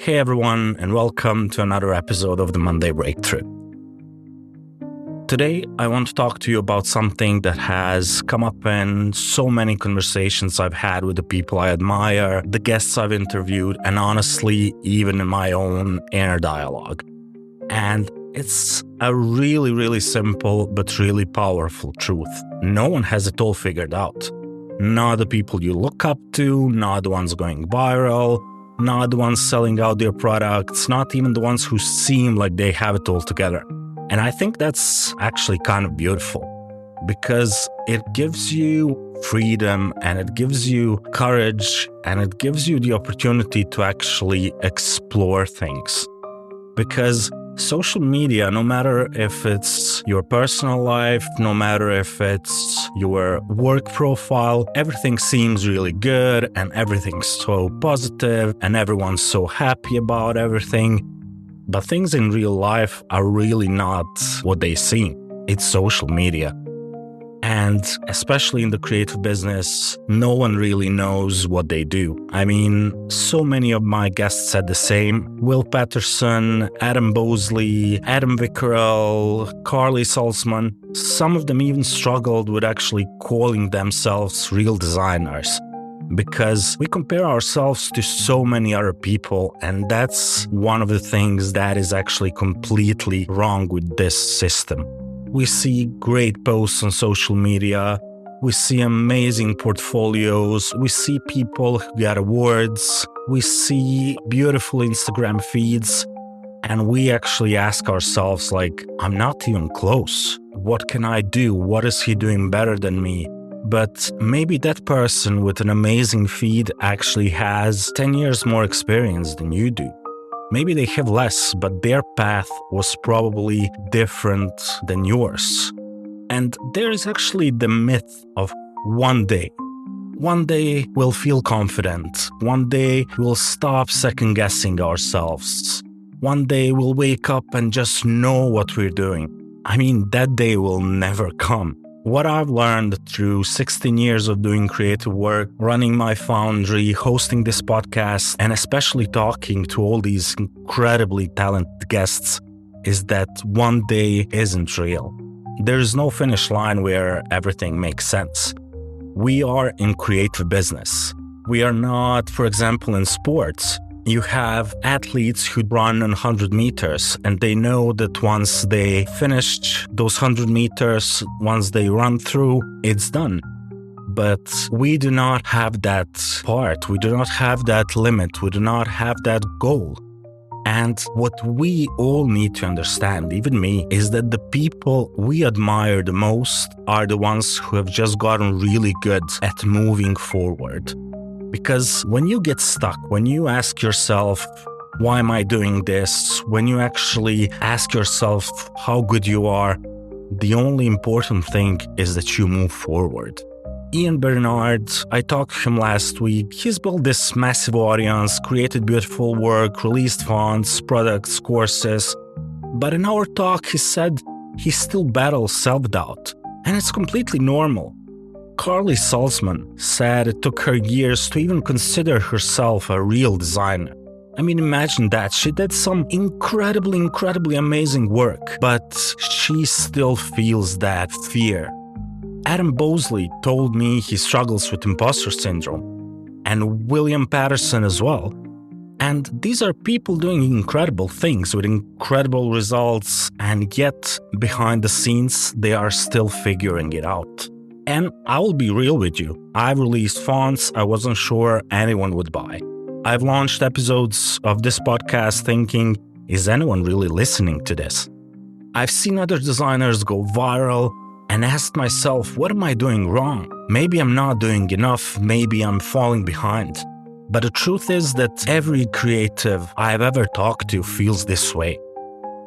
Hey everyone, and welcome to another episode of the Monday Breakthrough. Today, I want to talk to you about something that has come up in so many conversations I've had with the people I admire, the guests I've interviewed, and honestly, even in my own inner dialogue. And it's a really, really simple but really powerful truth. No one has it all figured out. Not the people you look up to, not the ones going viral, not the ones selling out their products, not even the ones who seem like they have it all together. And I think that's actually kind of beautiful because it gives you freedom and it gives you courage and it gives you the opportunity to actually explore things. Because social media, no matter if it's your personal life, no matter if it's your work profile, everything seems really good and everything's so positive and everyone's so happy about everything. But things in real life are really not what they seem. It's social media. And especially in the creative business, no one really knows what they do. I mean, so many of my guests said the same. Will Patterson, Adam Bosley, Adam Wickrell, Carly Salzman. Some of them even struggled with actually calling themselves real designers because we compare ourselves to so many other people, and that's one of the things that is actually completely wrong with this system. We see great posts on social media, we see amazing portfolios, we see people who get awards, we see beautiful Instagram feeds, and we actually ask ourselves like, I'm not even close. What can I do? What is he doing better than me? But maybe that person with an amazing feed actually has 10 years more experience than you do. Maybe they have less, but their path was probably different than yours. And there is actually the myth of one day. One day we'll feel confident. One day we'll stop second-guessing ourselves. One day we'll wake up and just know what we're doing. I mean, that day will never come. What I've learned through 16 years of doing creative work, running my foundry, hosting this podcast, and especially talking to all these incredibly talented guests is that one day isn't real. There is no finish line where everything makes sense. We are in creative business. We are not, for example, in sports. You have athletes who run 100 meters and they know that once they finish those 100 meters, once they run through, it's done. But we do not have that part. We do not have that limit. We do not have that goal. And what we all need to understand, even me, is that the people we admire the most are the ones who have just gotten really good at moving forward. Because when you get stuck, when you ask yourself, why am I doing this? When you actually ask yourself how good you are, the only important thing is that you move forward. Ian Bernard, I talked to him last week. He's built this massive audience, created beautiful work, released fonts, products, courses. But in our talk, he said he still battles self-doubt. And it's completely normal. Carly Salzman said it took her years to even consider herself a real designer. I mean, imagine that. She did some incredibly amazing work, but she still feels that fear. Adam Bosley told me he struggles with imposter syndrome, and William Patterson as well. And these are people doing incredible things with incredible results, and yet behind the scenes, they are still figuring it out. And I will be real with you. I've released fonts I wasn't sure anyone would buy. I've launched episodes of this podcast thinking, is anyone really listening to this? I've seen other designers go viral and asked myself, what am I doing wrong? Maybe I'm not doing enough. Maybe I'm falling behind. But the truth is that every creative I've ever talked to feels this way.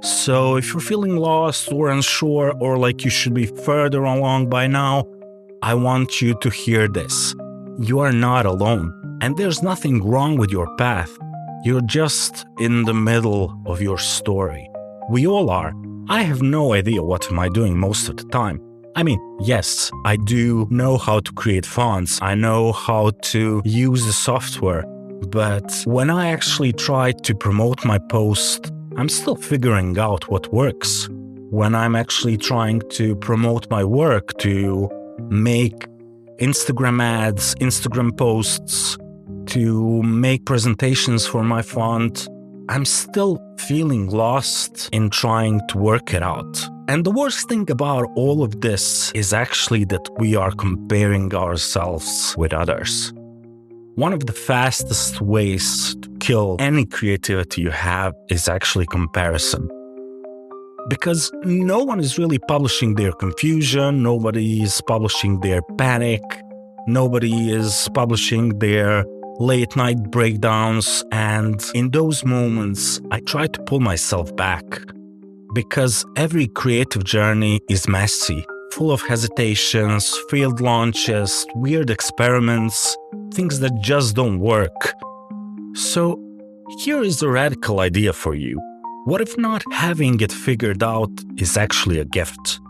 So if you're feeling lost or unsure or like you should be further along by now, I want you to hear this. You are not alone, and there's nothing wrong with your path. You're just in the middle of your story. We all are. I have no idea what am I doing most of the time. I mean, yes, I do know how to create fonts. I know how to use the software, but when I actually try to promote my post, I'm still figuring out what works. When I'm actually trying to promote my work, to make Instagram ads, Instagram posts, to make presentations for my font, I'm still feeling lost in trying to work it out. And the worst thing about all of this is actually that we are comparing ourselves with others. One of the fastest ways to kill any creativity you have is actually comparison. Because no one is really publishing their confusion, nobody is publishing their panic, nobody is publishing their late night breakdowns, and in those moments, I try to pull myself back. Because every creative journey is messy, full of hesitations, failed launches, weird experiments, things that just don't work. So here is a radical idea for you. What if not having it figured out is actually a gift?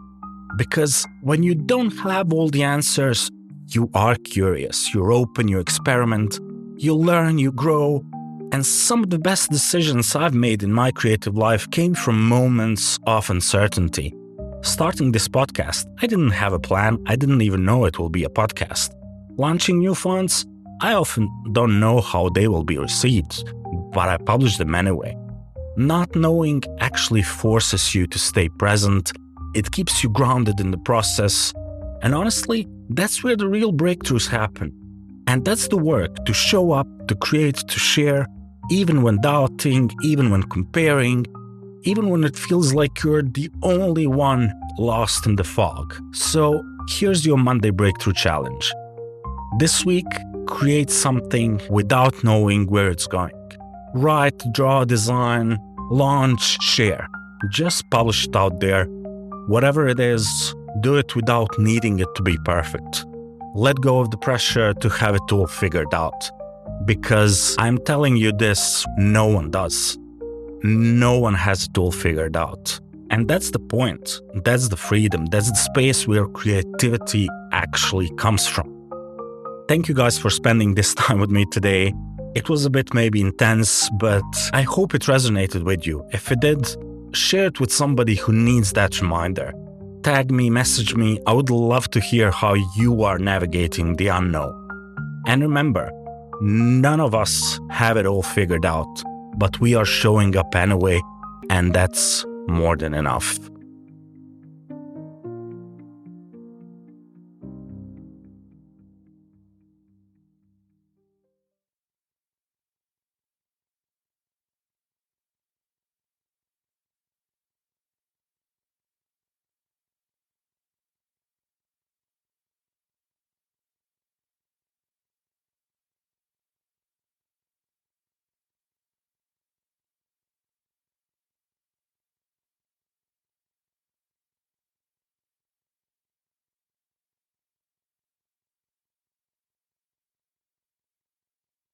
Because when you don't have all the answers, you are curious, you're open, you experiment, you learn, you grow. And some of the best decisions I've made in my creative life came from moments of uncertainty. Starting this podcast, I didn't have a plan. I didn't even know it will be a podcast. Launching new fonts, I often don't know how they will be received, but I publish them anyway. Not knowing actually forces you to stay present. It keeps you grounded in the process. And honestly, that's where the real breakthroughs happen. And that's the work, to show up, to create, to share, even when doubting, even when comparing, even when it feels like you're the only one lost in the fog. So here's your Monday Breakthrough Challenge. This week, create something without knowing where it's going. Write, draw, design, launch, share. Just publish it out there. Whatever it is, do it without needing it to be perfect. Let go of the pressure to have it all figured out. Because I'm telling you this, no one does. No one has it all figured out. And that's the point. That's the freedom. That's the space where creativity actually comes from. Thank you guys for spending this time with me today. It was a bit maybe intense, but I hope it resonated with you. If it did, share it with somebody who needs that reminder. Tag me, message me. I would love to hear how you are navigating the unknown. And remember, none of us have it all figured out, but we are showing up anyway, and that's more than enough.